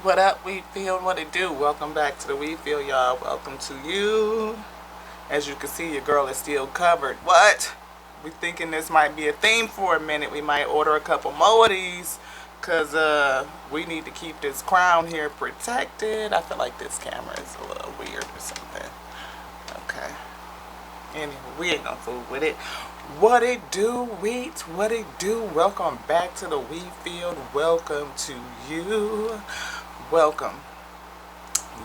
What up, Wheatfield? What it do? Welcome back to the Wheatfield, y'all. Welcome to you. As you can see, your girl is still covered. What? We thinking this might be a theme for a minute. We might order a couple more of these. Because we need to keep this crown here protected. I feel like this camera is a little weird or something. Okay. Anyway, we ain't gonna fool with it. What it do, Wheat? What it do? Welcome back to the Wheatfield. Welcome to you. Welcome.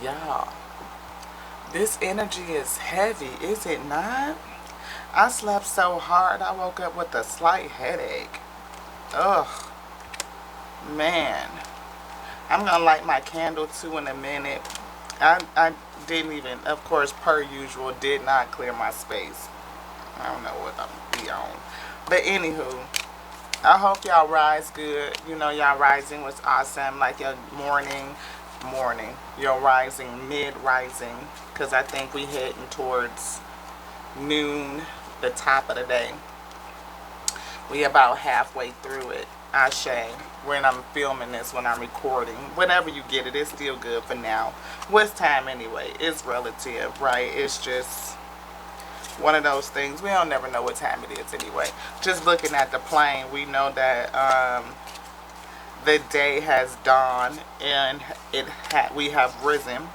Y'all, this energy is heavy, is it not? I slept so hard, I woke up with a slight headache. Ugh. Man. I'm gonna light my candle too in a minute. I didn't even, of course, per usual, did not clear my space. I don't know what I'm be on. But anywho, I hope y'all rise good. You know, y'all rising was awesome. Like your morning, your rising, mid-rising. Because I think we heading towards noon, the top of the day. We about halfway through it. Ashe. When I'm filming this, when I'm recording. Whenever you get it, it's still good for now. What's time anyway? It's relative, right? It's just one of those things. We don't never know what time it is anyway. Just looking at the plane, we know that the day has dawned and we have risen.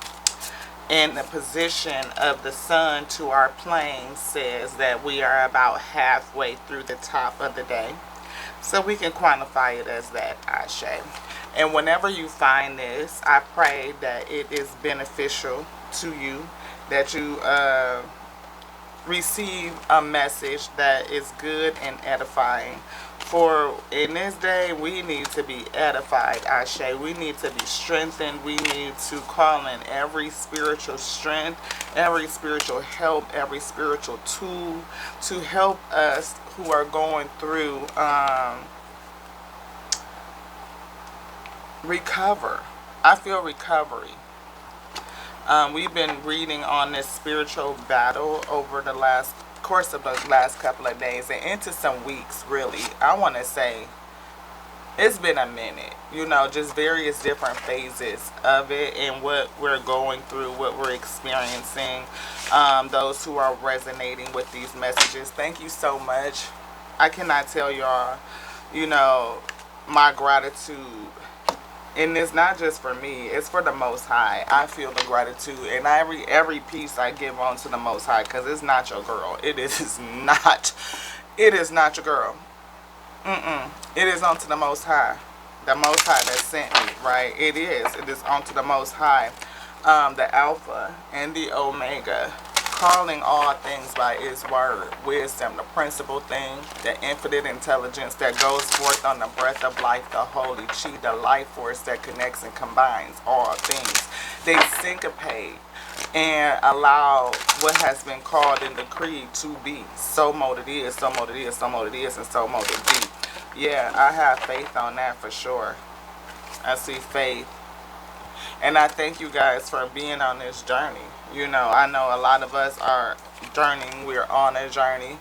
And the position of the sun to our plane says that we are about halfway through the top of the day. So we can quantify it as that, Ashe. And whenever you find this, I pray that it is beneficial to you, that you receive a message that is good and edifying. For in this day, we need to be edified, Ashe. We need to be strengthened. We need to call in every spiritual strength, every spiritual help, every spiritual tool to help us who are going through recover. I feel recovery. We've been reading on this spiritual battle over the course of the last couple of days and into some weeks, really. I want to say it's been a minute, you know, just various different phases of it and what we're going through, what we're experiencing, those who are resonating with these messages. Thank you so much. I cannot tell y'all, you know, my gratitude. And it's not just for me, it's for the Most High. I feel the gratitude, and every piece I give on to the Most High, because it's not your girl. It is not your girl. It is unto the Most High. The Most High that sent me, right? It is unto the Most High. The Alpha and the Omega, calling all things by His word. Wisdom, the principal thing, the infinite intelligence that goes forth on the breath of life, the holy chi, the life force that connects and combines all things. They syncopate and allow what has been called and decreed to be. So mote it is, so mote it is, so mote it is, and so mote it be. Yeah, I have faith on that for sure. I see faith. And I thank you guys for being on this journey. You know, I know a lot of us are journeying. We're on a journey.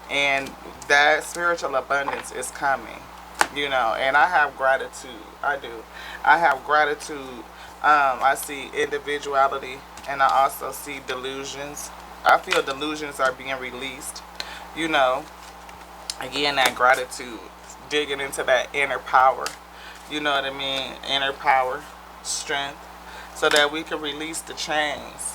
And that spiritual abundance is coming. You know, and I have gratitude. I do. I have gratitude. I see individuality. And I also see delusions. I feel delusions are being released. You know, again, that gratitude. Digging into that inner power. You know what I mean? Inner power. Strength. So that we can release the chains.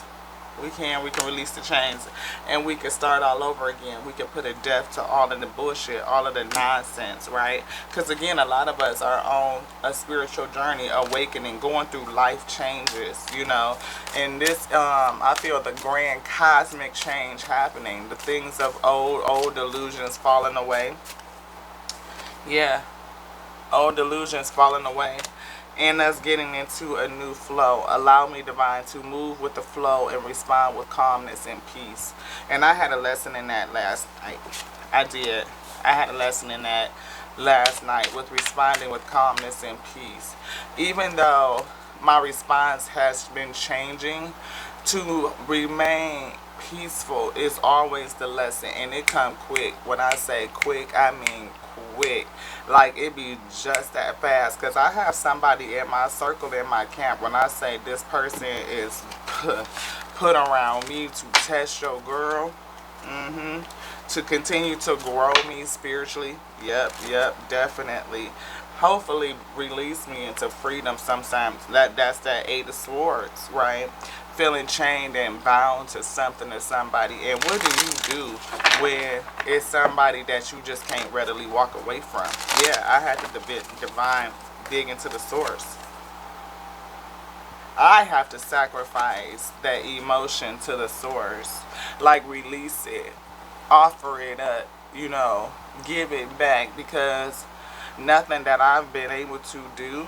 We can release the chains, and we can start all over again. We can put a death to all of the bullshit, all of the nonsense, right? Because again, a lot of us are on a spiritual journey, awakening, going through life changes, you know. And this, I feel the grand cosmic change happening. The things of old delusions falling away. Yeah, old delusions falling away. And us getting into a new flow. Allow me, Divine, to move with the flow and respond with calmness and peace. And I had a lesson in that last night. I did. I had a lesson in that last night with responding with calmness and peace. Even though my response has been changing, to remain peaceful is always the lesson, and it come quick. When I say quick, I mean quick. Like, it be just that fast. Because I have somebody in my circle, in my camp, when I say this person is put around me to test your girl, to continue to grow me spiritually. Yep, definitely. Hopefully release me into freedom sometimes. That's that Eight of Swords, right? Feeling chained and bound to something or somebody. And what do you do when it's somebody that you just can't readily walk away from? Yeah, I had to divine dig into the source. I have to sacrifice that emotion to the source. Like, release it, offer it up, give it back, because nothing that I've been able to do,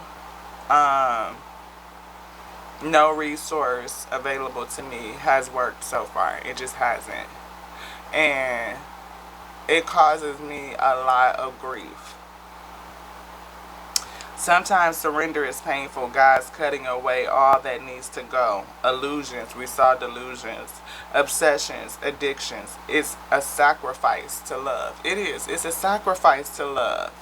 no resource available to me has worked so far. It just hasn't. And it causes me a lot of grief. Sometimes surrender is painful. God's cutting away all that needs to go. Illusions. We saw delusions. Obsessions. Addictions. It's a sacrifice to love. It is. It's a sacrifice to love.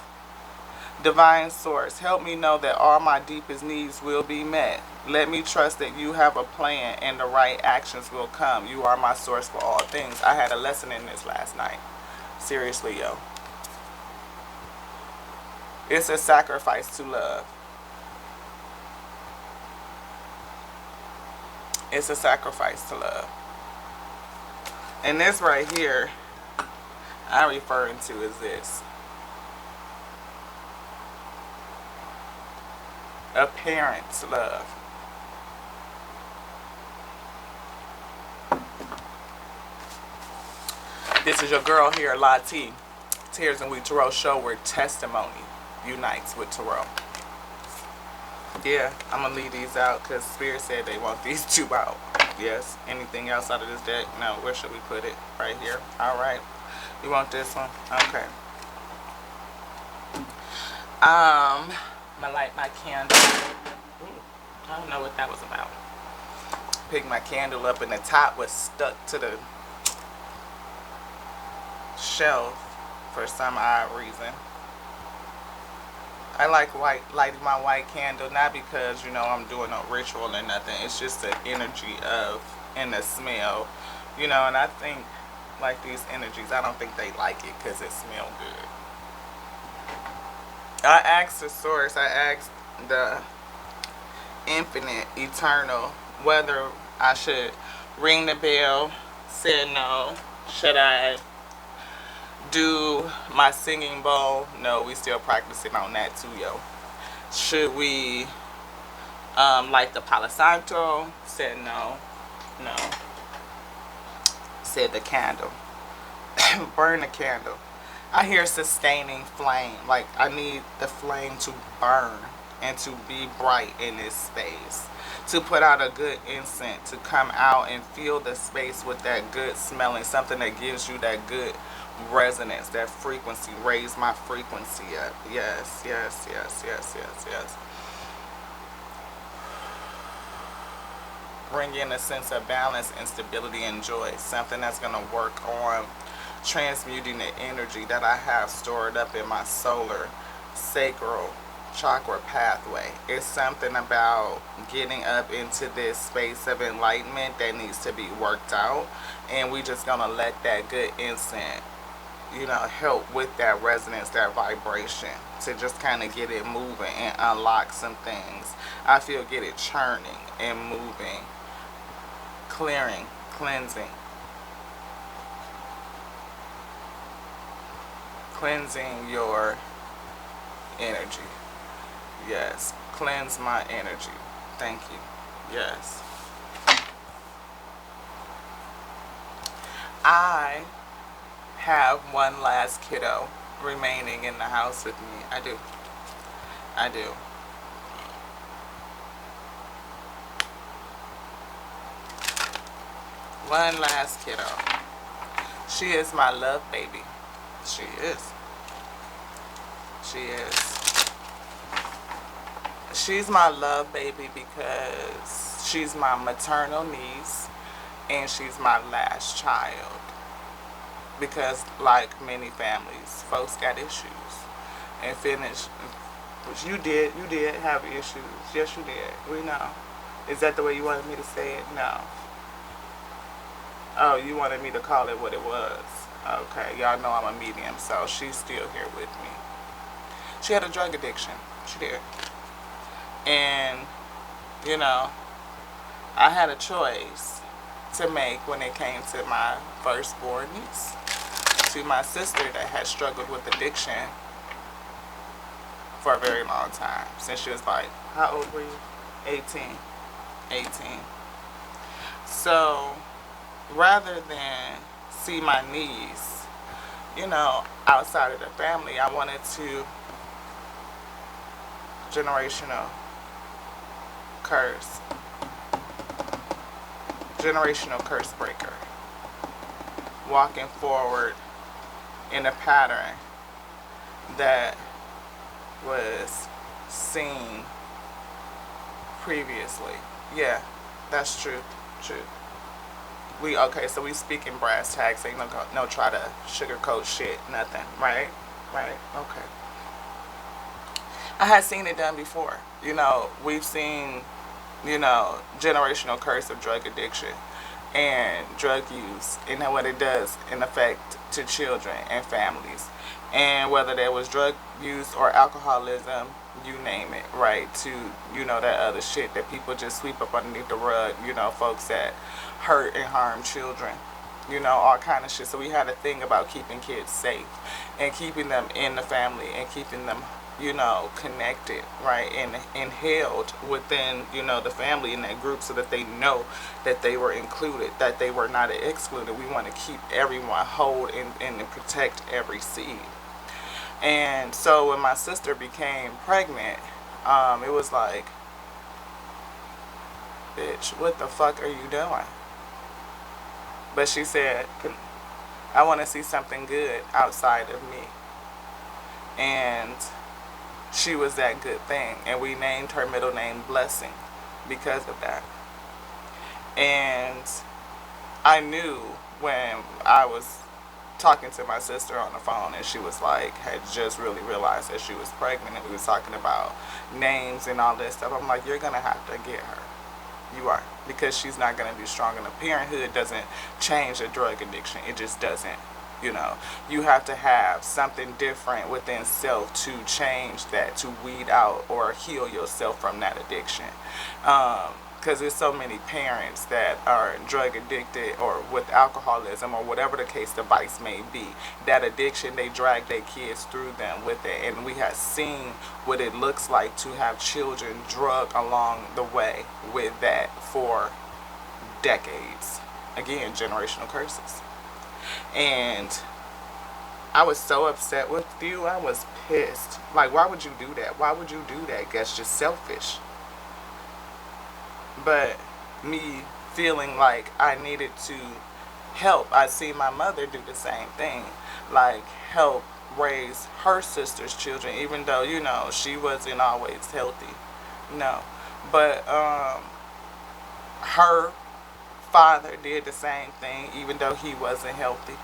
Divine Source, help me know that all my deepest needs will be met. Let me trust that you have a plan and the right actions will come. You are my source for all things. I had a lesson in this last night. Seriously, yo. It's a sacrifice to love. It's a sacrifice to love. And this right here, I'm referring to as this. A parent's love. This is your girl here, Lati. Tears and We Tarot show where testimony unites with tarot. Yeah, I'm going to leave these out because Spirit said they want these two out. Yes. Anything else out of this deck? No. Where should we put it? Right here. All right. You want this one? Okay. I'm going to light my candle. Ooh, I don't know what that was about. Pick my candle up and the top was stuck to the shelf for some odd reason. I like lighting my white candle, not because, I'm doing a ritual or nothing. It's just the energy of, and the smell, and I think, like, these energies, I don't think they like it because it smells good. I asked the source, I asked the infinite, eternal, whether I should ring the bell, said no. Should I do my singing bowl? No, we still practicing on that too, yo. Should we light the Palo Santo? Said no. No. Said the candle. Burn the candle. I hear sustaining flame. Like, I need the flame to burn and to be bright in this space. To put out a good incense, to come out and fill the space with that good smelling, something that gives you that good resonance, that frequency. Raise my frequency up. Yes, yes, yes, yes, yes, yes. Bring in a sense of balance and stability and joy. Something that's going to work on transmuting the energy that I have stored up in my solar sacral chakra pathway. It's something about getting up into this space of enlightenment that needs to be worked out, and we just gonna let that good incense, help with that resonance, that vibration, to just kind of get it moving and unlock some things. I feel get it churning and moving, clearing, cleansing your energy. Yes, cleanse my energy. Thank you. Yes. I have one last kiddo remaining in the house with me. I do. I do. One last kiddo. She is my love baby. She is. She is. She's my love baby because she's my maternal niece and she's my last child. Because like many families, folks got issues. and finish. Which you did. You did have issues. Yes, you did. We know. Is that the way you wanted me to say it? No. Oh, you wanted me to call it what it was. Okay, y'all know I'm a medium, so she's still here with me. She had a drug addiction. She did. And, you know, I had a choice to make when it came to my firstborn niece, to my sister that had struggled with addiction for a very long time, since she was like, how old were you? 18. 18. So, rather than see my niece, you know, outside of the family, I wanted to generational curse. Generational curse breaker. Walking forward in a pattern that was seen previously. Yeah, that's true. True. Okay, so we speak in brass tacks. Ain't no try to sugarcoat shit, nothing, right? Right, okay. I had seen it done before. You know, we've seen, you know, generational curse of drug addiction and drug use and what it does in effect to children and families. And whether there was drug use or alcoholism, you name it, right? To, you know, that other shit that people just sweep up underneath the rug, you know, folks that hurt and harm children, you know, all kind of shit. So we had a thing about keeping kids safe and keeping them in the family and keeping them, you know, connected, right, and held within, you know, the family in that group so that they know that they were included, that they were not excluded. We want to keep everyone whole and protect every seed. And so when my sister became pregnant, it was like, bitch, what the fuck are you doing? But she said, I want to see something good outside of me. And she was that good thing. And we named her middle name Blessing because of that. And I knew when I was talking to my sister on the phone and she was like, had just really realized that she was pregnant and we was talking about names and all this stuff. I'm like, you're going to have to get her. You are. Because she's not going to be strong enough. Parenthood doesn't change a drug addiction. It just doesn't. You know, you have to have something different within self to change that, to weed out or heal yourself from that addiction. Because there's so many parents that are drug addicted or with alcoholism or whatever the case the vice may be. That addiction, they drag their kids through them with it. And we have seen what it looks like to have children drug along the way with that for decades. Again, generational curses. And I was so upset with you. I was pissed. Like, why would you do that? Why would you do that? That's just selfish. But me feeling like I needed to help. I see my mother do the same thing. Like, help raise her sister's children, even though, you know, she wasn't always healthy. No. But her father did the same thing, even though he wasn't healthy.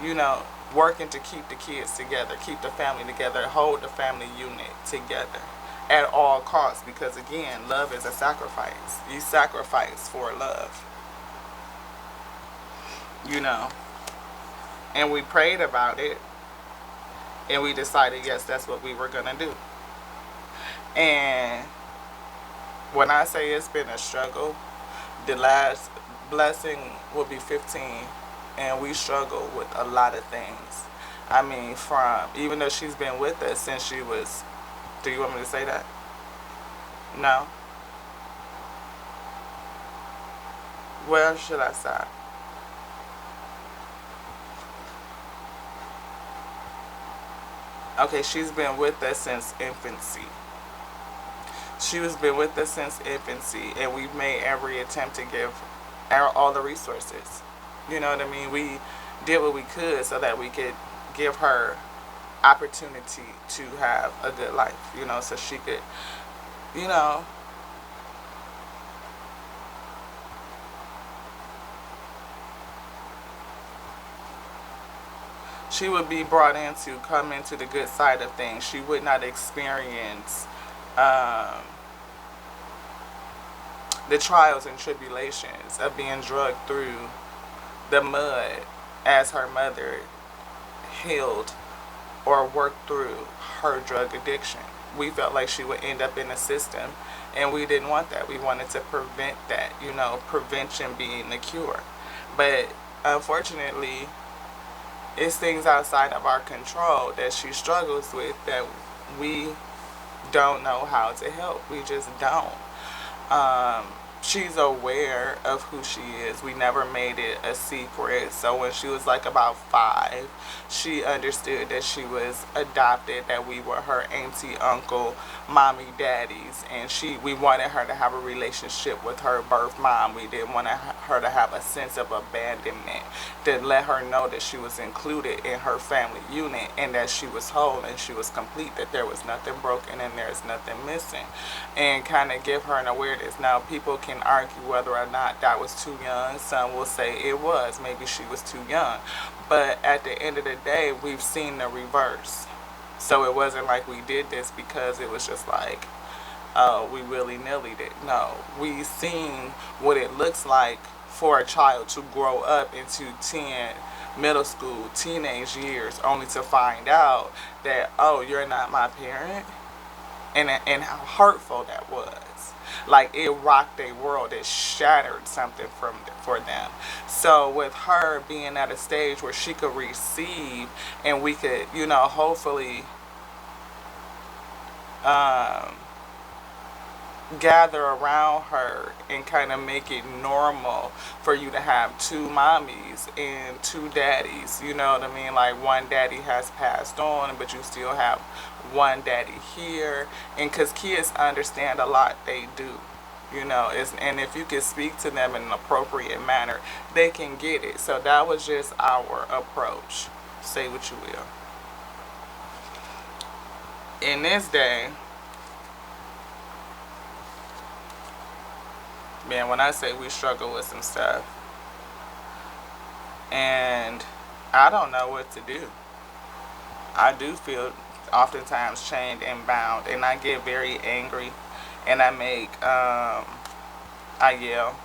You know, working to keep the kids together, keep the family together, hold the family unit together at all costs. Because again, love is a sacrifice. You sacrifice for love. You know. And we prayed about it. And we decided, yes, that's what we were going to do. And when I say it's been a struggle, the last blessing will be 15. And we struggle with a lot of things. I mean, from, even though she's been with us since she was, do you want me to say that? No? Where should I start? Okay, she's been with us since infancy. She's been with us since infancy, and we've made every attempt to give all the resources. You know what I mean? We did what we could so that we could give her opportunity to have a good life, you know, so she could, you know, She would be brought in to come into the good side of things. She would not experience um, the trials and tribulations of being drugged through the mud as her mother healed or worked through her drug addiction. We felt like she would end up in the system, and we didn't want that. We wanted to prevent that, prevention being the cure. But unfortunately, it's things outside of our control that she struggles with that we don't know how to help. We just don't. Um, she's aware of who she is. We never made it a secret. So when she was like about 5, she understood that she was adopted, that we were her auntie, uncle, mommy, daddies, and we wanted her to have a relationship with her birth mom. We didn't want her to have a sense of abandonment, to let her know that she was included in her family unit and that she was whole and she was complete, that there was nothing broken and there's nothing missing, and kind of give her an awareness. Now, people can argue whether or not that was too young. Some will say it was. Maybe she was too young. But at the end of the day, we've seen the reverse. So it wasn't like we did this because it was just like, oh, we willy-nilly did. No, we seen what it looks like for a child to grow up into middle school, teenage years, only to find out that, oh, you're not my parent, and how hurtful that was. Like, it rocked their world. It shattered something for them. So with her being at a stage where she could receive, and we could, hopefully um, gather around her and kind of make it normal for you to have 2 mommies and 2 daddies. You know what I mean? Like, one daddy has passed on, but you still have one daddy here. And because kids understand a lot, they do. And if you can speak to them in an appropriate manner, they can get it. So that was just our approach. Say what you will. In this day, man, when I say we struggle with some stuff, and I don't know what to do. I do feel oftentimes chained and bound, and I get very angry, and I yell,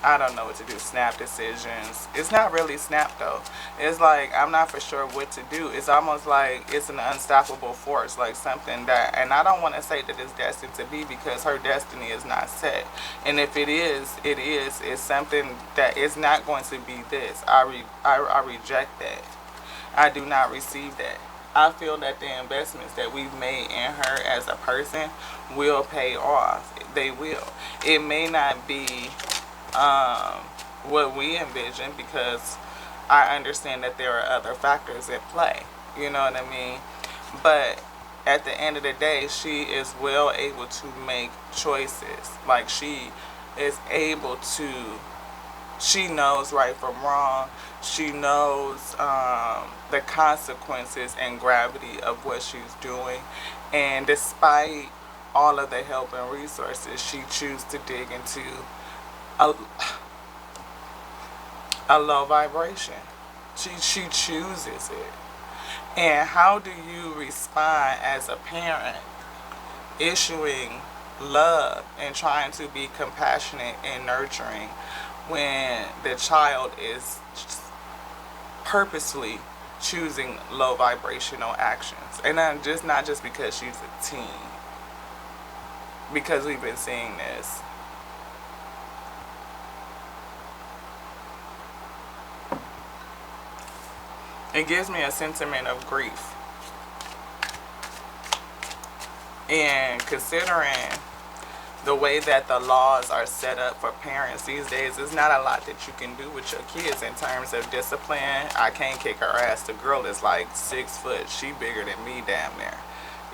I don't know what to do. Snap decisions. It's not really snap though. It's like I'm not for sure what to do. It's almost like it's an unstoppable force, like something that, and I don't want to say that it's destined to be, because her destiny is not set. And if it is, it is. It's something that is not going to be this. I reject that. I do not receive that. I feel that the investments that we've made in her as a person will pay off. They will. It may not be what we envision, because I understand that there are other factors at play. You know what I mean? But at the end of the day, she is well able to make choices. Like, she is able to, she knows right from wrong. She knows the consequences and gravity of what she's doing. And despite all of the help and resources, she chooses to dig into a low vibration. She chooses it. And how do you respond as a parent, issuing love and trying to be compassionate and nurturing, when the child is purposely choosing low vibrational actions? And not just because she's a teen, because we've been seeing this. It gives me a sentiment of grief. And considering the way that the laws are set up for parents these days, there's not a lot that you can do with your kids in terms of discipline. I can't kick her ass. The girl is like 6 foot. She bigger than me damn near.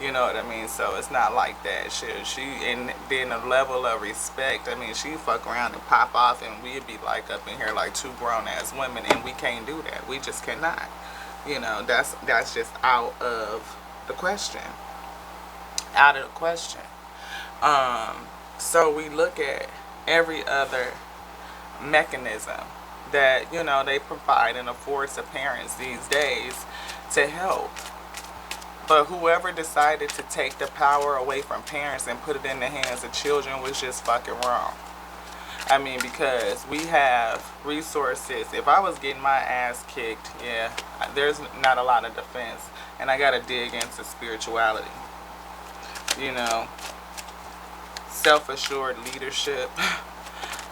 You know what I mean? So it's not like that. And then the level of respect, I mean, she fuck around and pop off, and we'd be like up in here like 2 grown ass women, and we can't do that. We just cannot. That's just out of the question. Out of the question. So we look at every other mechanism that, you know, they provide and afford to parents these days to help. But whoever decided to take the power away from parents and put it in the hands of children was just fucking wrong. I mean, because we have resources. If I was getting my ass kicked, yeah, there's not a lot of defense. And I gotta dig into spirituality. You know, self-assured leadership.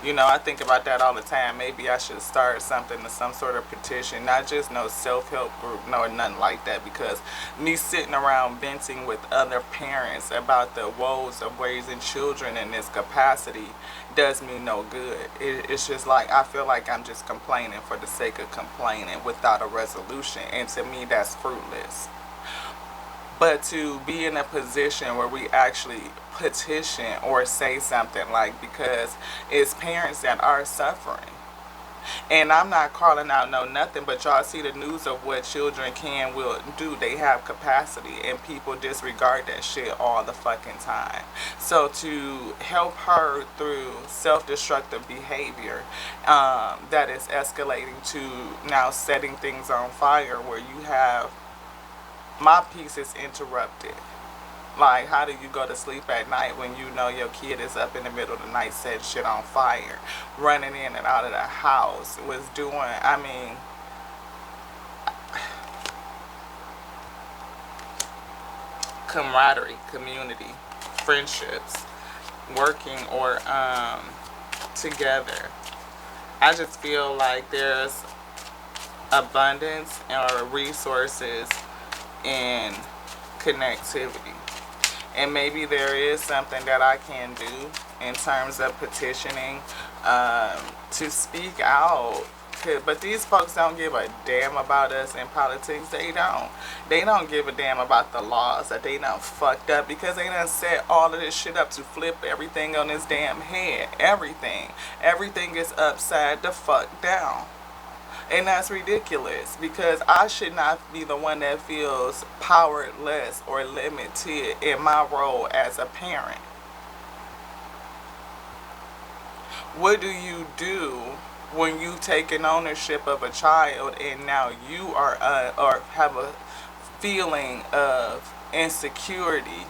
You know, I think about that all the time. Maybe I should start something, some sort of petition, not just no self-help group, no, nothing like that, because me sitting around venting with other parents about the woes of raising children in this capacity does me no good. It's just like, I feel like I'm just complaining for the sake of complaining without a resolution, and to me that's fruitless. But to be in a position where we actually petition or say something, like, because it's parents that are suffering. And I'm not calling out no nothing, but y'all see the news of what children can, will do. They have capacity, and people disregard that shit all the fucking time. So to help her through self-destructive behavior that is escalating to now setting things on fire, where you have my peace is interrupted. Like, how do you go to sleep at night when you know your kid is up in the middle of the night setting shit on fire, running in and out of the house, was doing, I mean, camaraderie, community, friendships, working or together. I just feel like there's abundance or resources in connectivity. And maybe there is something that I can do in terms of petitioning to speak out. But these folks don't give a damn about us in politics. They don't. They don't give a damn about the laws that they done fucked up, because they done set all of this shit up to flip everything on this damn head. Everything. Everything is upside the fuck down. And that's ridiculous, because I should not be the one that feels powerless or limited in my role as a parent. What do you do when you take an ownership of a child and now you are or have a feeling of insecurity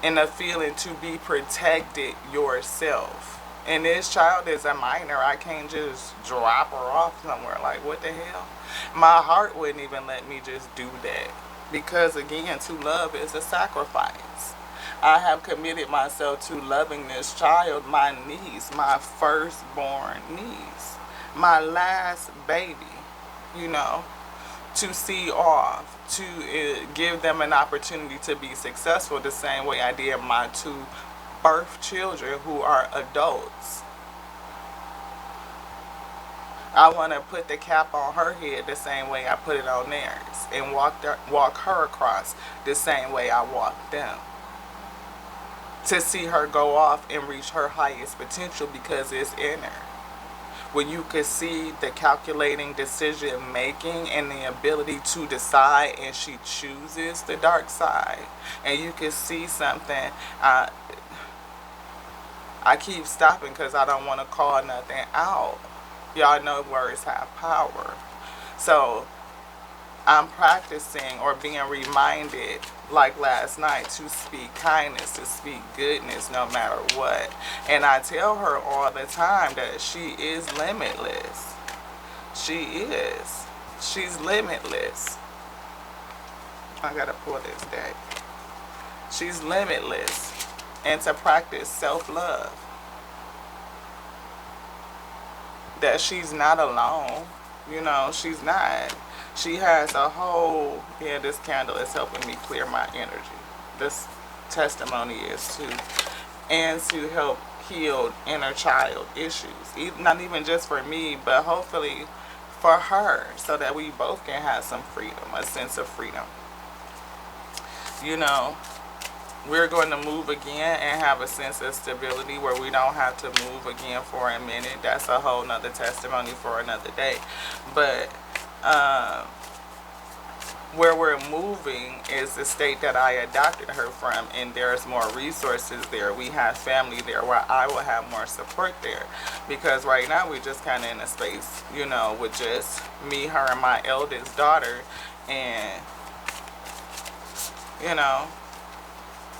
and a feeling to be protected yourself? And this child is a minor. I can't just drop her off somewhere. Like, what the hell? My heart wouldn't even let me just do that. Because, again, to love is a sacrifice. I have committed myself to loving this child, my niece, my firstborn niece, my last baby, you know, to see off, to give them an opportunity to be successful the same way I did my two birth children who are adults. I want to put the cap on her head the same way I put it on theirs, and walk her across the same way I walked them, to see her go off and reach her highest potential, because it's in her. When you can see the calculating decision making and the ability to decide, and she chooses the dark side, and you can see something. I keep stopping because I don't want to call nothing out. Y'all know words have power. So I'm practicing or being reminded, like last night, to speak kindness, to speak goodness no matter what. And I tell her all the time that she is limitless. She is. She's limitless. I gotta pull this deck. She's limitless. And to practice self-love. That she's not alone. You know, she's not. She has a whole, yeah, this candle is helping me clear my energy. This testimony is too. And to help heal inner child issues. Not even just for me, but hopefully for her. So that we both can have some freedom, a sense of freedom. You know, we're going to move again and have a sense of stability where we don't have to move again for a minute. That's a whole nother testimony for another day. But where we're moving is the state that I adopted her from, and there's more resources there. We have family there where I will have more support there. Because right now we just kind of in a space, with just me, her, and my eldest daughter, and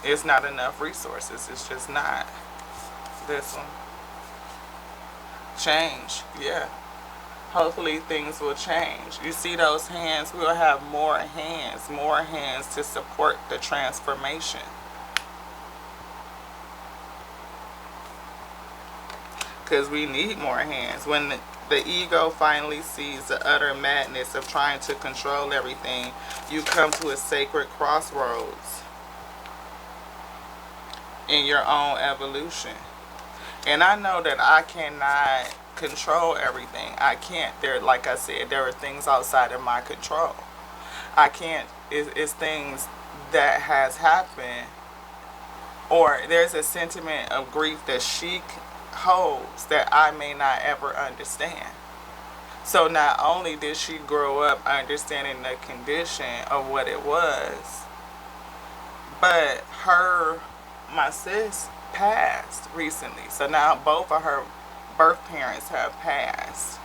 it's not enough resources. It's just not. This one. Change, yeah. Hopefully things will change. You see those hands, we'll have more hands to support the transformation. Because we need more hands. When the ego finally sees the utter madness of trying to control everything, you come to a sacred crossroads in your own evolution. And I know that I cannot control everything. I can't. Like I said, there are things outside of my control. I can't. It's things that has happened, or there's a sentiment of grief that she holds that I may not ever understand. So not only did she grow up understanding the condition of what it was, but my sis, passed recently. So now both of her birth parents have passed.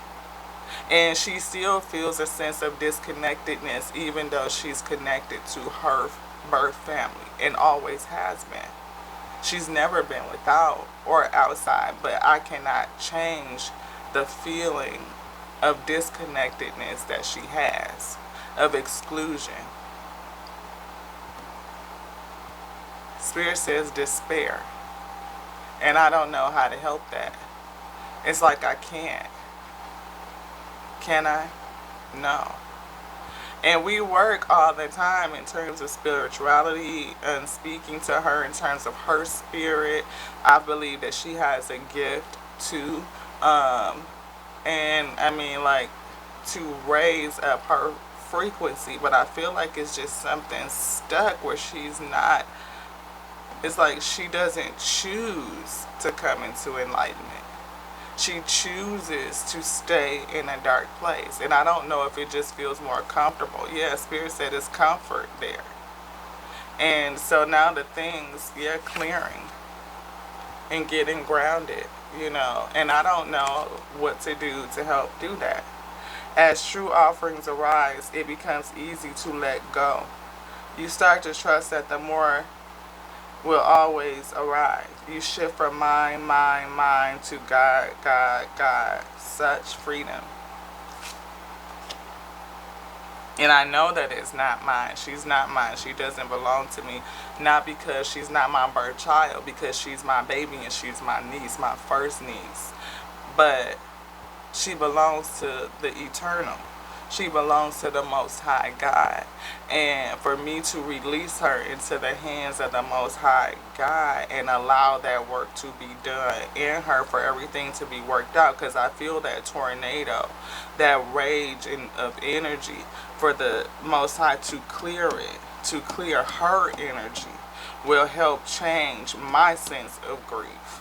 And she still feels a sense of disconnectedness even though she's connected to her birth family and always has been. She's never been without or outside, but I cannot change the feeling of disconnectedness that she has, of exclusion. Spirit says despair. And I don't know how to help that. It's like I can't. Can I? No. And we work all the time in terms of spirituality and speaking to her in terms of her spirit. I believe that she has a gift too. And I mean, like, to raise up her frequency. But I feel like it's just something stuck where she's not. It's like she doesn't choose to come into enlightenment. She chooses to stay in a dark place. And I don't know if it just feels more comfortable. Yeah, Spirit said it's comfort there. And so now the things, clearing and getting grounded, And I don't know what to do to help do that. As true offerings arise, it becomes easy to let go. You start to trust that the more will always arrive. You shift from mine to God, God, God. Such freedom. And I know that it's not mine. She's not mine. She doesn't belong to me. Not because she's not my birth child, because she's my baby and she's my niece, my first niece. But she belongs to the eternal. She belongs to the Most High God. And for me to release her into the hands of the Most High God and allow that work to be done in her, for everything to be worked out, because I feel that tornado, that rage of energy, for the Most High to clear it, to clear her energy, will help change my sense of grief,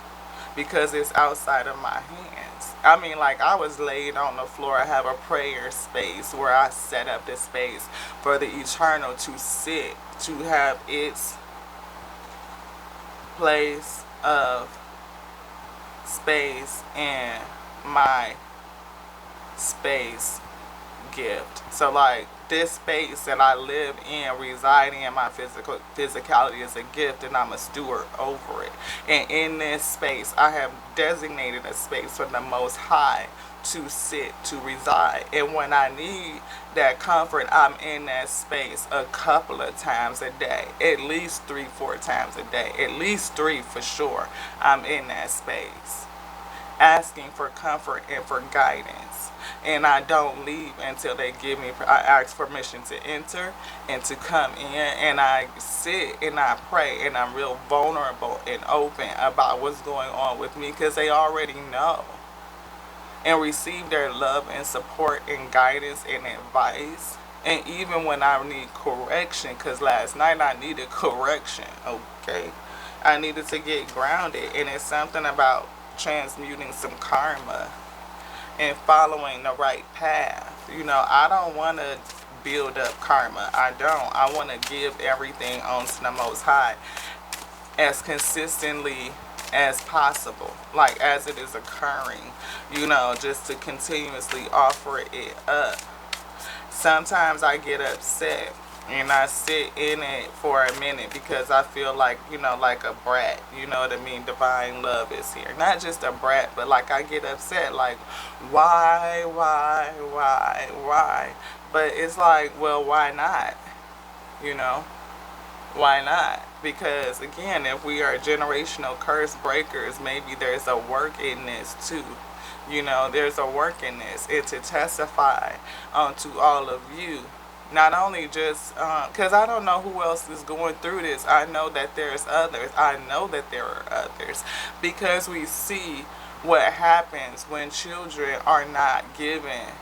because it's outside of my hands. I mean, like, I was laid on the floor. I have a prayer space where I set up this space for the eternal to sit, to have its place of space in my space gift. So, like, this space that I live in, residing in my physicality, is a gift, and I'm a steward over it. And in this space, I have designated a space for the Most High to sit, to reside. And when I need that comfort, I'm in that space a couple of times a day, at least 3-4 times a day, at least 3 for sure. I'm in that space, asking for comfort and for guidance. And I don't leave until they give me, I ask permission to enter and to come in, and I sit and I pray, and I'm real vulnerable and open about what's going on with me, because they already know, and receive their love and support and guidance and advice. And even when I need correction, because last night I needed correction, okay? I needed to get grounded, and it's something about transmuting some karma and following the right path. I don't want to build up karma. I don't. I want to give everything onto the Most High as consistently as possible, like as it is occurring, just to continuously offer it up. Sometimes I get upset and I sit in it for a minute because I feel like, like a brat, you know what I mean? Divine love is here. Not just a brat, but like I get upset, like, why? But it's like, well, why not? Why not? Because again, if we are generational curse breakers, maybe there's a work in this too. There's a work in this. It's to testify to all of you. Not only just, because I don't know who else is going through this. I know that there's others. I know that there are others. Because we see what happens when children are not given,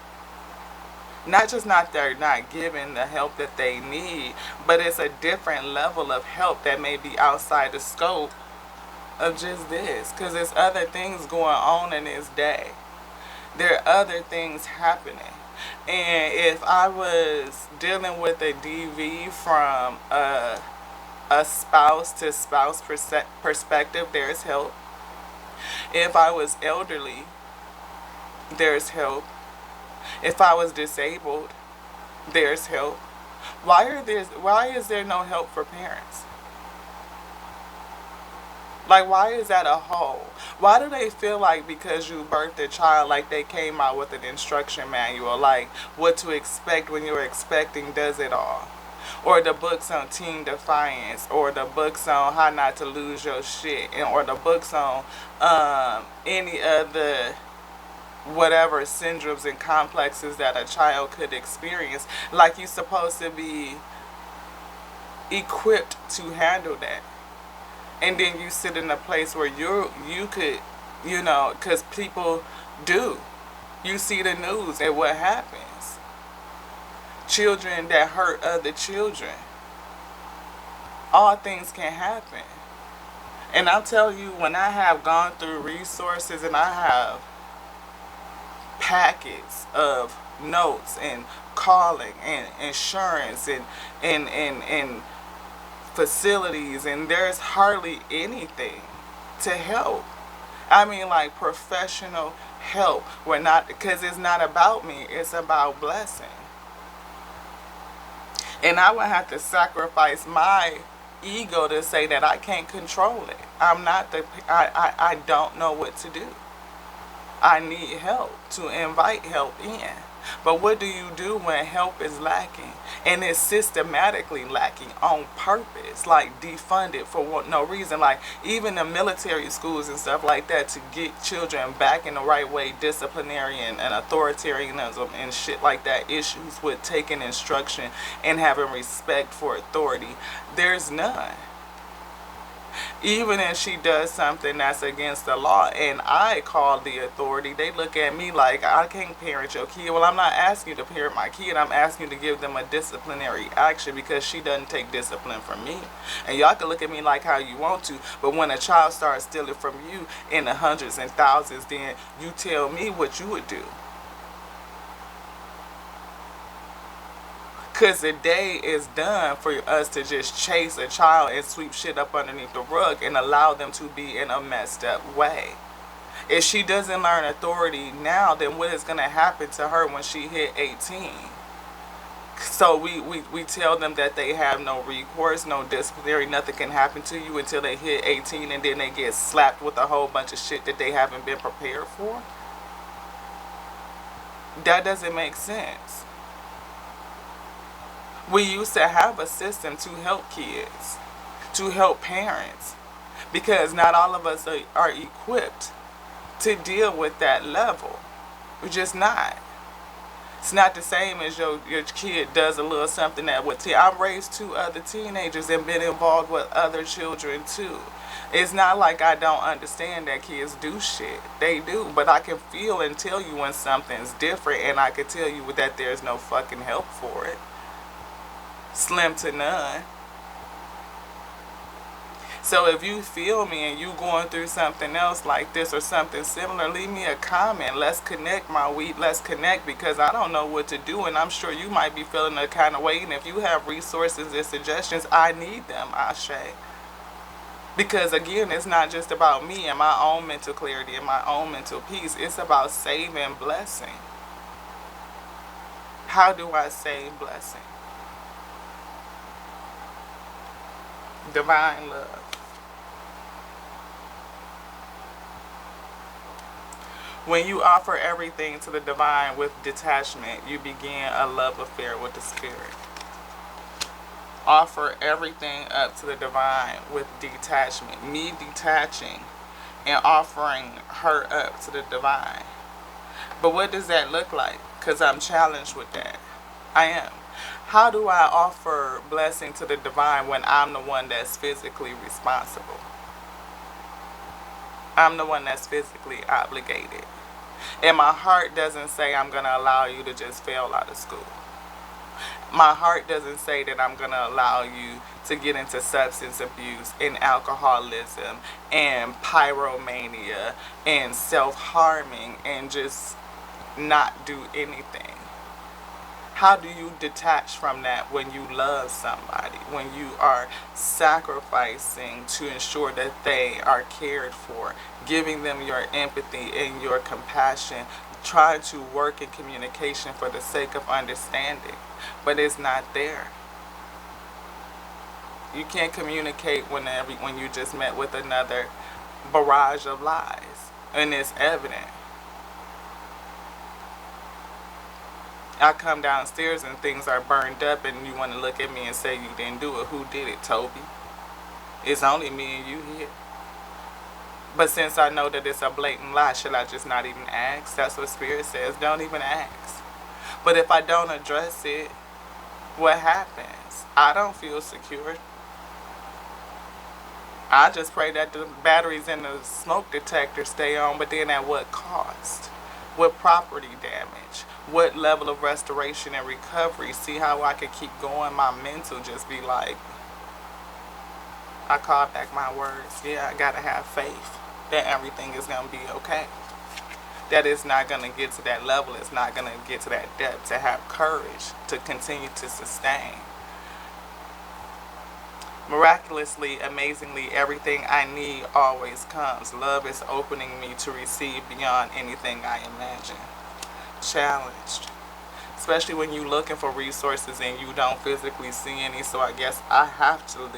they're not given the help that they need, but it's a different level of help that may be outside the scope of just this. Because there's other things going on in this day. There are other things happening. And if I was dealing with a DV from a spouse to spouse perspective, there's help. If I was elderly, there's help. If I was disabled, there's help. Why is there no help for parents? Like, why is that a hole? Why do they feel like because you birthed a child, like they came out with an instruction manual, like what to expect when you're expecting does it all? Or the books on teen defiance, or the books on how not to lose your shit, or the books on any other whatever syndromes and complexes that a child could experience. Like, you're supposed to be equipped to handle that. And then you sit in a place where you could, because people do. You see the news and what happens. Children that hurt other children. All things can happen. And I'll tell you, when I have gone through resources and I have packets of notes and calling and insurance and facilities, and there's hardly anything to help. I mean, like professional help. Because it's not about me, it's about blessing. And I would have to sacrifice my ego to say that I can't control it. I don't know what to do. I need help, to invite help in. But what do you do when help is lacking? And it's systematically lacking on purpose, like defunded for no reason. Like even the military schools and stuff like that, to get children back in the right way, disciplinarian and authoritarianism and shit like that, issues with taking instruction and having respect for authority, there's none. Even if she does something that's against the law and I call the authority, they look at me like, I can't parent your kid. Well, I'm not asking you to parent my kid. I'm asking you to give them a disciplinary action because she doesn't take discipline from me. And y'all can look at me like how you want to, but when a child starts stealing from you in the hundreds and thousands, then you tell me what you would do. Because the day is done for us to just chase a child and sweep shit up underneath the rug and allow them to be in a messed up way. If she doesn't learn authority now, then what is going to happen to her when she hit 18? So we tell them that they have no recourse, no disciplinary, nothing can happen to you until they hit 18, and then they get slapped with a whole bunch of shit that they haven't been prepared for. That doesn't make sense. We used to have a system to help kids, to help parents, because not all of us are equipped to deal with that level. We're just not. It's not the same as your kid does a little something that would I've raised 2 other teenagers and been involved with other children too. It's not like I don't understand that kids do shit. They do, but I can feel and tell you when something's different, and I can tell you that there's no fucking help for it. Slim to none. So if you feel me and you going through something else like this or something similar, leave me a comment. Let's connect, my wheat. Let's connect, because I don't know what to do, and I'm sure you might be feeling that kind of way. And if you have resources and suggestions, I need them, Ashe. Because again, it's not just about me and my own mental clarity and my own mental peace. It's about saving blessing. How do I save blessing? Divine love. When you offer everything to the divine with detachment, you begin a love affair with the spirit. Offer everything up to the divine with detachment. Me detaching and offering her up to the divine. But what does that look like? Because I'm challenged with that. I am. How do I offer blessing to the divine when I'm the one that's physically responsible? I'm the one that's physically obligated. And my heart doesn't say I'm going to allow you to just fail out of school. My heart doesn't say that I'm going to allow you to get into substance abuse and alcoholism and pyromania and self-harming and just not do anything. How do you detach from that when you love somebody, when you are sacrificing to ensure that they are cared for, giving them your empathy and your compassion, trying to work in communication for the sake of understanding, but it's not there? You can't communicate when you just met with another barrage of lies, and it's evident. I come downstairs and things are burned up and you want to look at me and say you didn't do it. Who did it, Toby? It's only me and you here. But since I know that it's a blatant lie, should I just not even ask? That's what Spirit says. Don't even ask. But if I don't address it, what happens? I don't feel secure. I just pray that the batteries in the smoke detector stay on, but then at what cost? What property damage? What level of restoration and recovery? See how I could keep going? My mental just be like, I call back my words. Yeah, I gotta have faith that everything is gonna be okay. That it's not gonna get to that level. It's not gonna get to that depth. To have courage to continue to sustain. Miraculously, amazingly, everything I need always comes. Love is opening me to receive beyond anything I imagine. Challenged. Especially when you're looking for resources and you don't physically see any. So I guess I have to,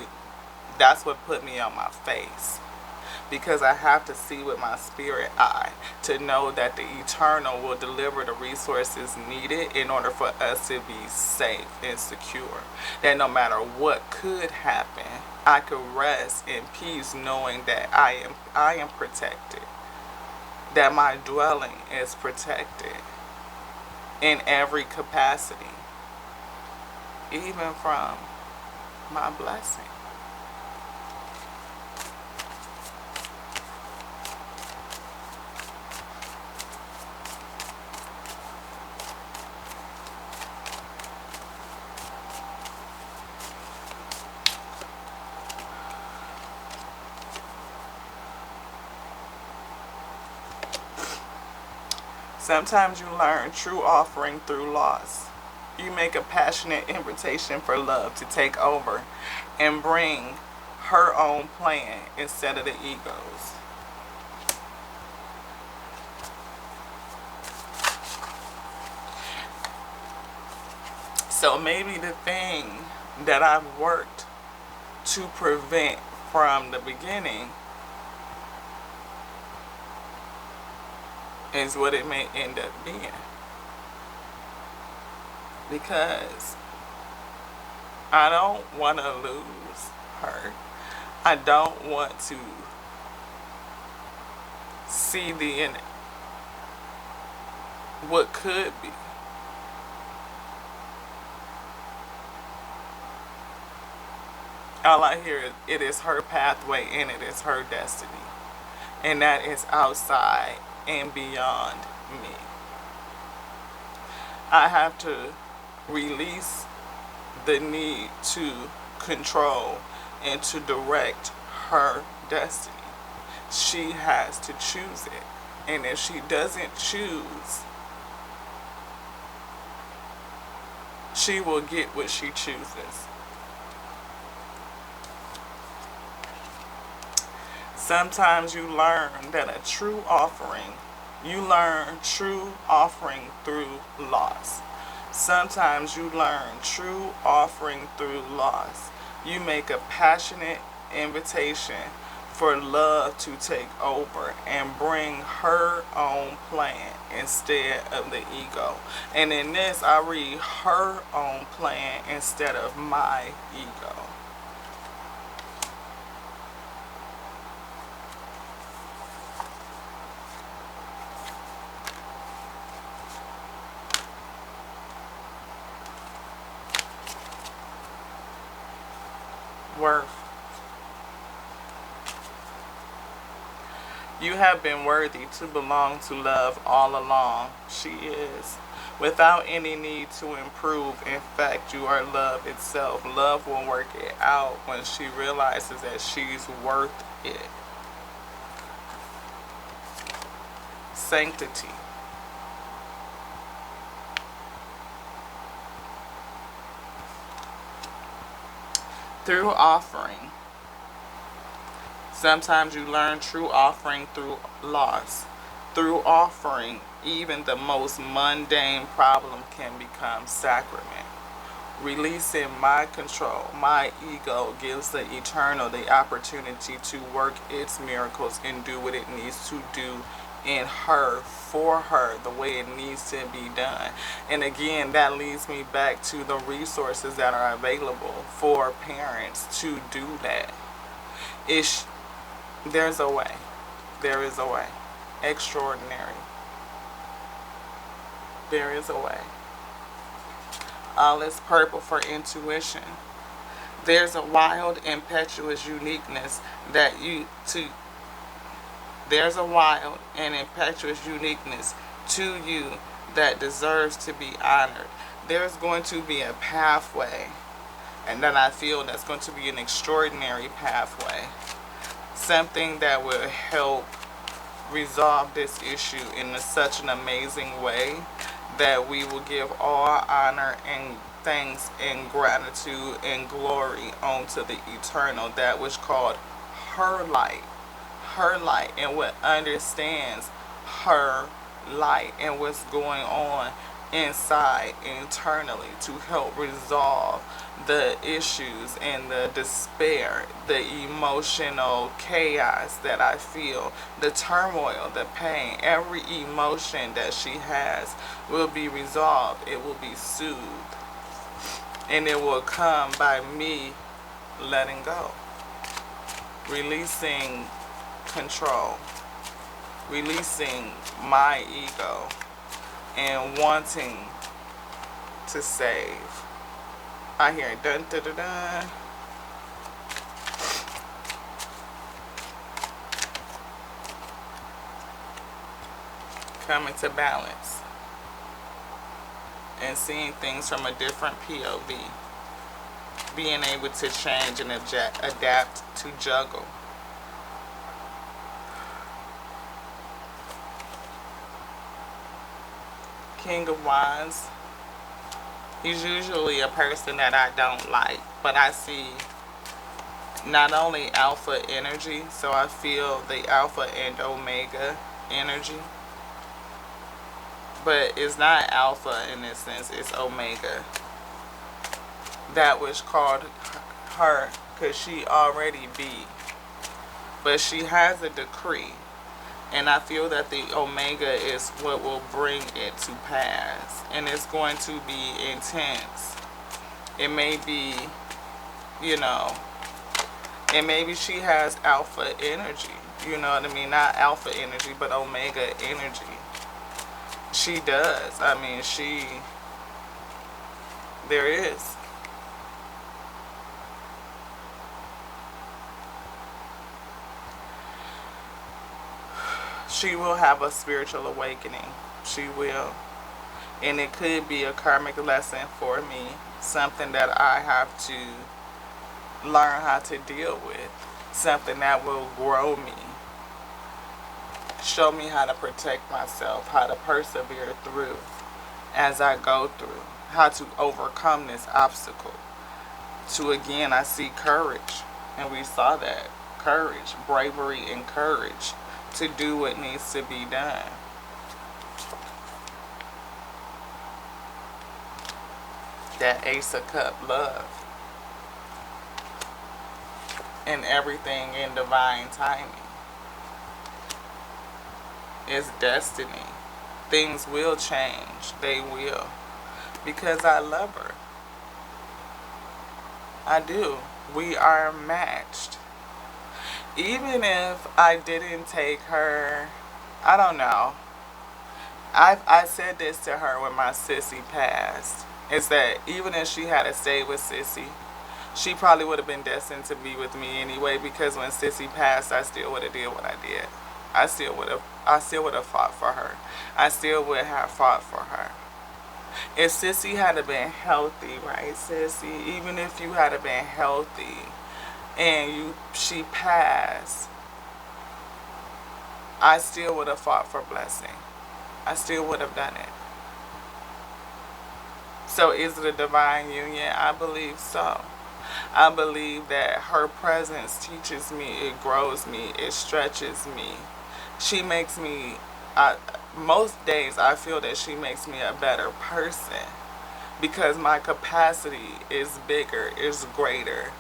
that's what put me on my face. Because I have to see with my spirit eye to know that the eternal will deliver the resources needed in order for us to be safe and secure. That no matter what could happen, I could rest in peace knowing that I am protected. That my dwelling is protected in every capacity, even from my blessing. Sometimes you learn true offering through loss. You make a passionate invitation for love to take over and bring her own plan instead of the ego's. So maybe the thing that I've worked to prevent from the beginning is what it may end up being. Because I don't want to lose her. I don't want to see what could be. All I hear is it is her pathway and it is her destiny. And that is outside and beyond me. I have to release the need to control and to direct her destiny. She has to choose it. And if she doesn't choose, she will get what she chooses. Sometimes you learn that a true offering, you learn true offering through loss. Sometimes you learn true offering through loss. You make a passionate invitation for love to take over and bring her own plan instead of the ego. And in this, I read her own plan instead of my ego. Worth. You have been worthy to belong to love all along. She is. Without any need to improve. In fact, you are love itself. Love will work it out when she realizes that she's worth it. Sanctity. Through offering. Sometimes you learn true offering through loss. Through offering, even the most mundane problem can become sacrament. Releasing my control, my ego gives the eternal the opportunity to work its miracles and do what it needs to do in her, for her, the way it needs to be done. And again, that leads me back to the resources that are available for parents to do that. There's a way. There is a way. Extraordinary. There is a way. All is purple for intuition. There's a wild, impetuous uniqueness that there's a wild and impetuous uniqueness to you that deserves to be honored. There's going to be a pathway, and then I feel that's going to be an extraordinary pathway. Something that will help resolve this issue in such an amazing way that we will give all honor and thanks and gratitude and glory unto the eternal, that which called her light, and what understands her light and what's going on inside internally to help resolve the issues and the despair, the emotional chaos that I feel, the turmoil, the pain. Every emotion that she has will be resolved. It will be soothed. And it will come by me letting go. Releasing control. Releasing my ego. And wanting to save. I hear dun dun dun dun. Coming to balance. And seeing things from a different POV. Being able to change and adapt to juggle. King of Wands. He's usually a person that I don't like, but I see not only alpha energy, so I feel the alpha and omega energy, but it's not alpha in this sense, it's omega. That which called her, because she already be, but she has a decree. And I feel that the omega is what will bring it to pass. And it's going to be intense. It may be, and maybe she has alpha energy. You know what I mean? Not alpha energy, but omega energy. She does. I mean, there is. She will have a spiritual awakening. She will. And it could be a karmic lesson for me. Something that I have to learn how to deal with. something that will grow me, show me how to protect myself, how to persevere through as I go through, how to overcome this obstacle. To again, I see courage, and we saw that courage, bravery, and courage to do what needs to be done. That Ace of Cup love, and everything in divine timing. It's destiny. Things will change. They will. Because I love her. I do. We are matched. Even if I didn't take her, I don't know. I said this to her when my sissy passed. Is that even if she had to stay with sissy, she probably would have been destined to be with me anyway, because when sissy passed, I still would have did what I did. I still would have fought for her. I still would have fought for her. If sissy had been healthy, right, sissy, even if you had been healthy and she passed, I still would have fought for Blessing. I still would have done it. So is it a divine union? I believe so. I believe that her presence teaches me, it grows me, it stretches me. She makes me, most days I feel that she makes me a better person because my capacity is bigger, is greater.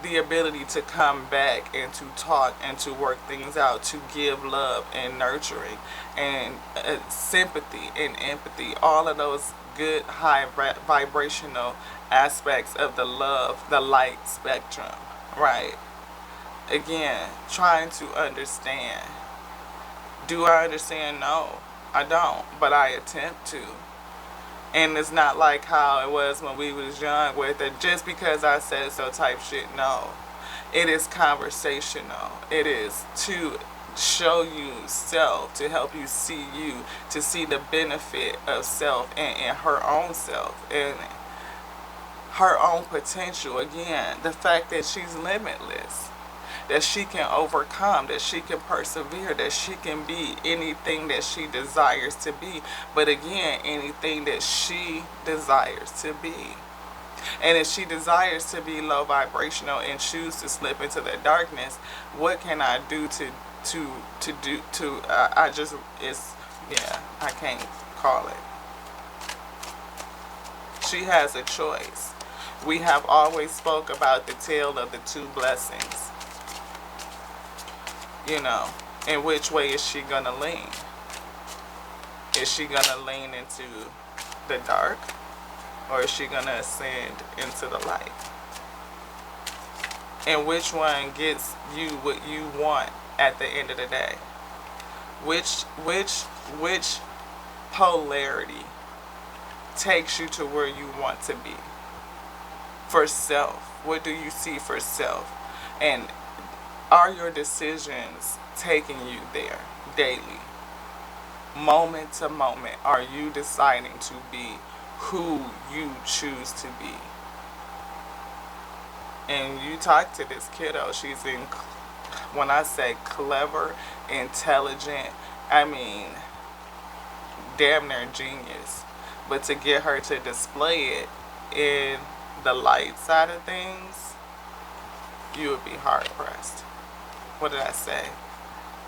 The ability to come back and to talk and to work things out, to give love and nurturing and sympathy and empathy, all of those good high vibrational aspects of the love, the light spectrum, right? Again, trying to understand. Do I understand? No, I don't, but I attempt to. And it's not like how it was when we was young with it, just because I said so type shit. No, it is conversational. It is to show you self, to help you see you, to see the benefit of self and her own self and her own potential. Again, the fact that she's limitless, that she can overcome, that she can persevere, that she can be anything that she desires to be. But again, anything that she desires to be. And if she desires to be low vibrational and choose to slip into the darkness, what can I do I can't call it. She has a choice. We have always spoke about the tale of the two blessings. You know, in which way is she gonna lean? Is she gonna lean into the dark, or is she gonna ascend into the light? And which one gets you what you want at the end of the day? Which polarity takes you to where you want to be? For self, what do you see for self? And are your decisions taking you there daily? Moment to moment, are you deciding to be who you choose to be? And you talk to this kiddo, she's when I say clever, intelligent, I mean damn near genius. But to get her to display it in the light side of things, you would be hard pressed. What did I say?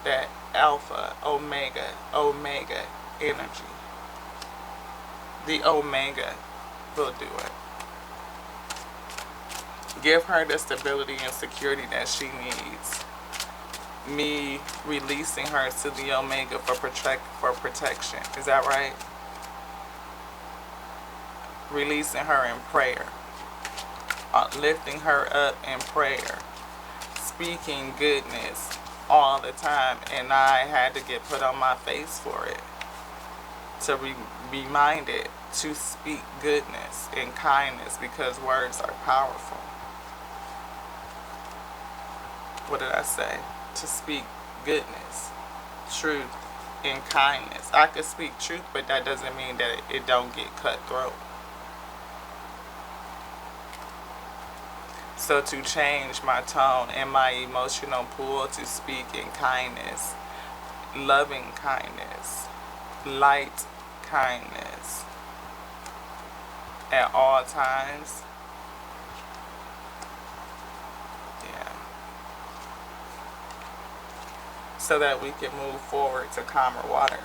That alpha, omega energy. The omega will do it. Give her the stability and security that she needs. Me releasing her to the omega for protection. Is that right? Releasing her in prayer. Lifting her up in prayer. Speaking goodness all the time, and I had to get put on my face for it, to be reminded to speak goodness and kindness, because words are powerful. What did I say? To speak goodness, truth, and kindness. I could speak truth, but that doesn't mean that it don't get cut throat. So to change my tone and my emotional pull to speak in kindness, loving kindness, light kindness at all times. Yeah. So that we can move forward to calmer water.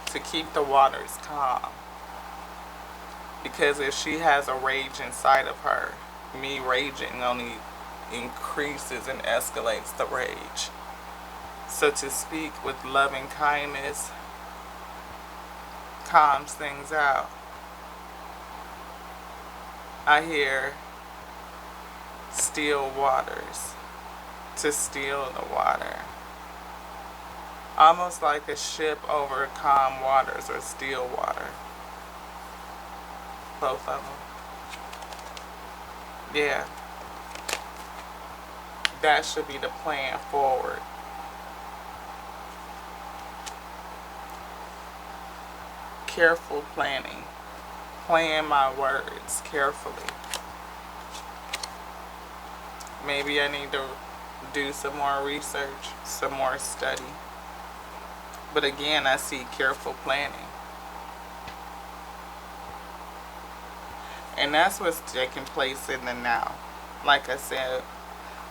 To keep the waters calm. Because if she has a rage inside of her, me raging only increases and escalates the rage. So to speak with loving kindness calms things out. I hear still waters, to still the water. Almost like a ship over calm waters or still water. Both of them. Yeah. That should be the plan forward. Careful planning. Plan my words carefully. Maybe I need to do some more research, some more study. But again, I see careful planning. And that's what's taking place in the now. Like I said,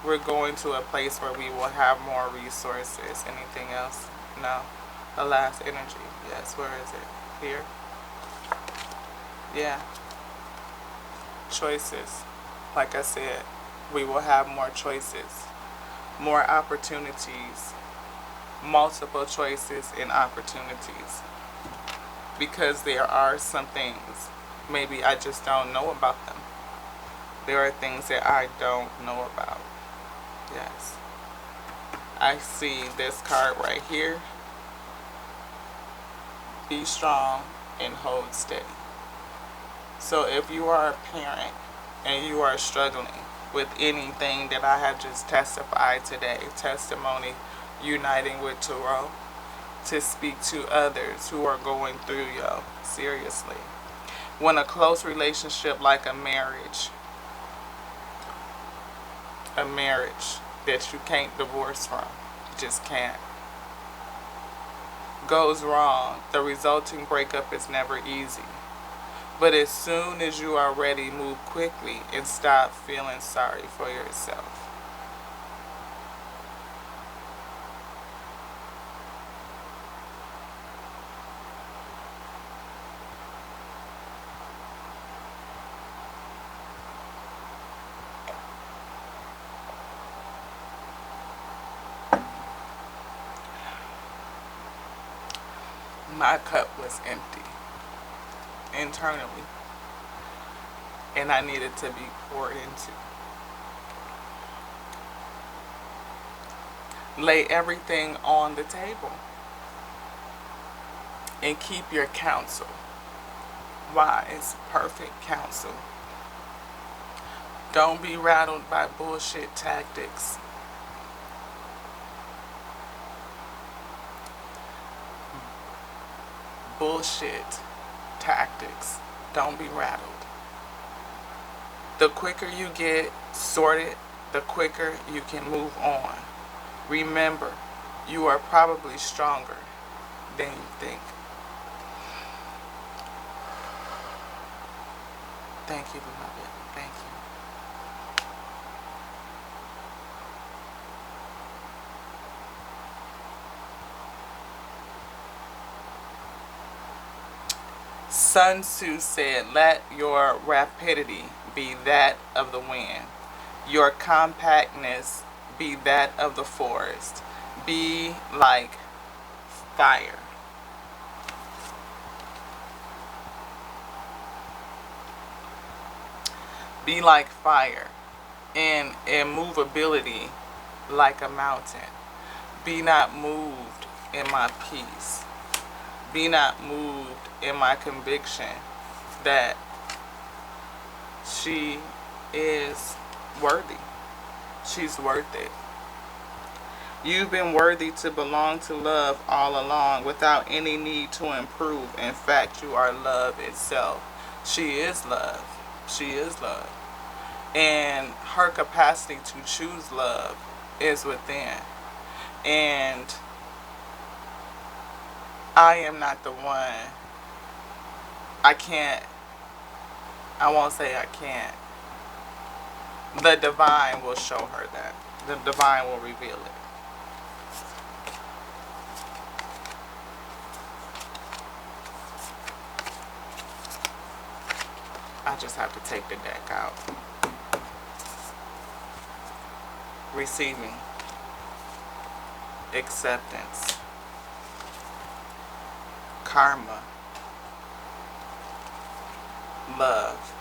we're going to a place where we will have more resources. Anything else? No. The last energy. Yes, where is it? Here? Yeah. Choices. Like I said, we will have more choices, more opportunities, multiple choices and opportunities. Because there are some things, maybe I just don't know about them. There are things that I don't know about. Yes. I see this card right here. Be strong and hold steady. So if you are a parent and you are struggling with anything that I have just testified today, testimony uniting with Tarot, to speak to others who are going through, yo, seriously. When a close relationship like a marriage that you can't divorce from, just can't, goes wrong, the resulting breakup is never easy. But as soon as you are ready, move quickly and stop feeling sorry for yourself. My cup was empty internally, and I needed to be poured into. Lay everything on the table and keep your counsel. Wise, perfect counsel. Don't be rattled by bullshit tactics. Bullshit tactics. Don't be rattled. The quicker you get sorted, the quicker you can move on. Remember, you are probably stronger than you think. Thank you, beloved. Thank you. Sun Tzu said, let your rapidity be that of the wind, your compactness be that of the forest. Be like fire. Be like fire, in immovability like a mountain. Be not moved in my peace. Be not moved in my conviction that she is worthy. She's worth it. You've been worthy to belong to love all along without any need to improve. In fact, you are love itself. She is love. She is love. And her capacity to choose love is within. And I am not the one. I can't, I won't say I can't. The divine will show her that. The divine will reveal it. I just have to take the deck out. Receiving. Acceptance. Karma. Love.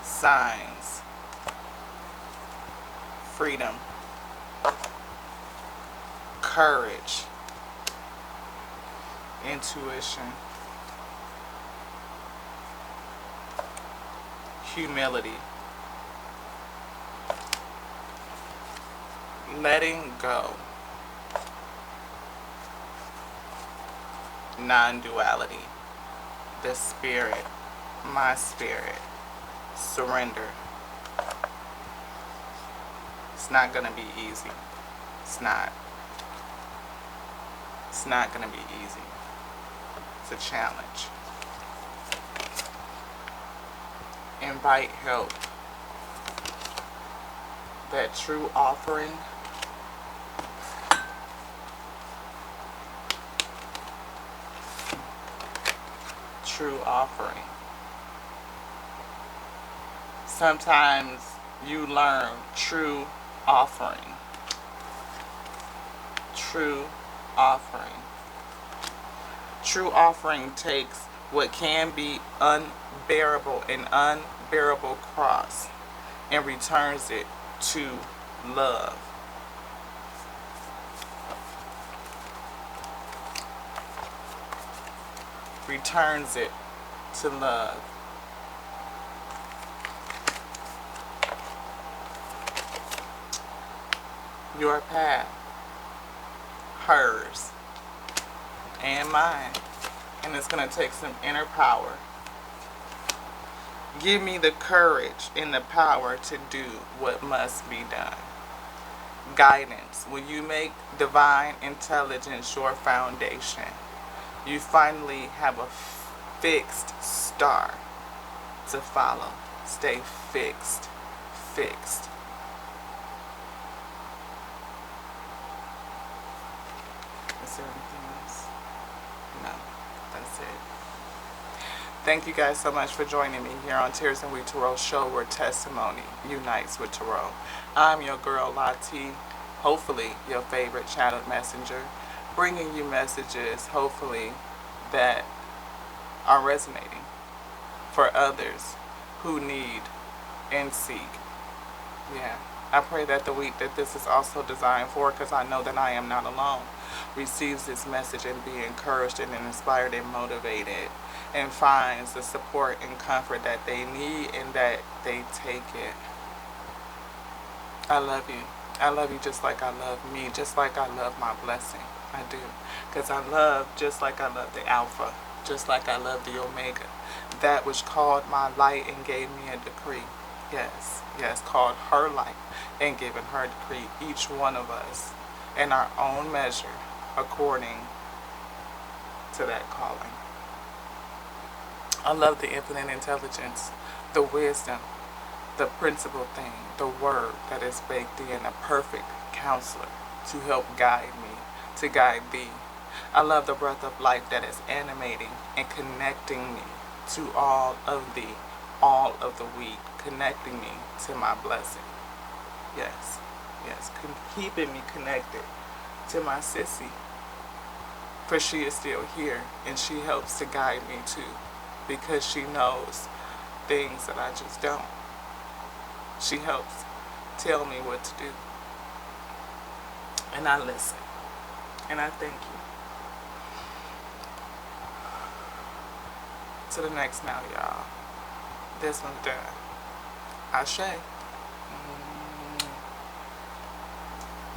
Signs. Freedom. Courage. Intuition. Humility. Letting go. Non-duality. The spirit. My spirit. Surrender. It's not gonna be easy. It's not. It's not gonna be easy. It's a challenge. Invite help. That true offering. True offering. Sometimes you learn true offering. True offering. True offering takes what can be unbearable, an unbearable cross, and returns it to love. Returns it to love. Your path, hers, and mine. And it's going to take some inner power. Give me the courage and the power to do what must be done. Guidance. Will you make divine intelligence your foundation? You finally have a fixed star to follow. Stay fixed. Fixed. Is there anything else? No, that's it. Thank you guys so much for joining me here on Tears and We Tarot show, where testimony unites with tarot. I'm your girl Lati, hopefully your favorite channeled messenger, bringing you messages, hopefully, that are resonating for others who need and seek. Yeah. I pray that the week that this is also designed for, because I know that I am not alone, receives this message and be encouraged and inspired and motivated, and finds the support and comfort that they need, and that they take it. I love you. I love you just like I love me, just like I love my blessing. I do. Because I love just like I love the Alpha, just like I love the Omega, that which called my light and gave me a decree. Yes, yes, called her light and given her decree, each one of us in our own measure, according to that calling. I love the infinite intelligence, the wisdom, the principal thing, the word that is baked in, a perfect counselor to help guide me, to guide thee. I love the breath of life that is animating and connecting me to all of thee, all of the week, connecting me to my blessing. Yes, yes, keeping me connected to my sissy, for she is still here, and she helps to guide me too, because she knows things that I just don't. She helps tell me what to do, and I listen, and I thank you. To the next now, y'all. This one's done. Ashe.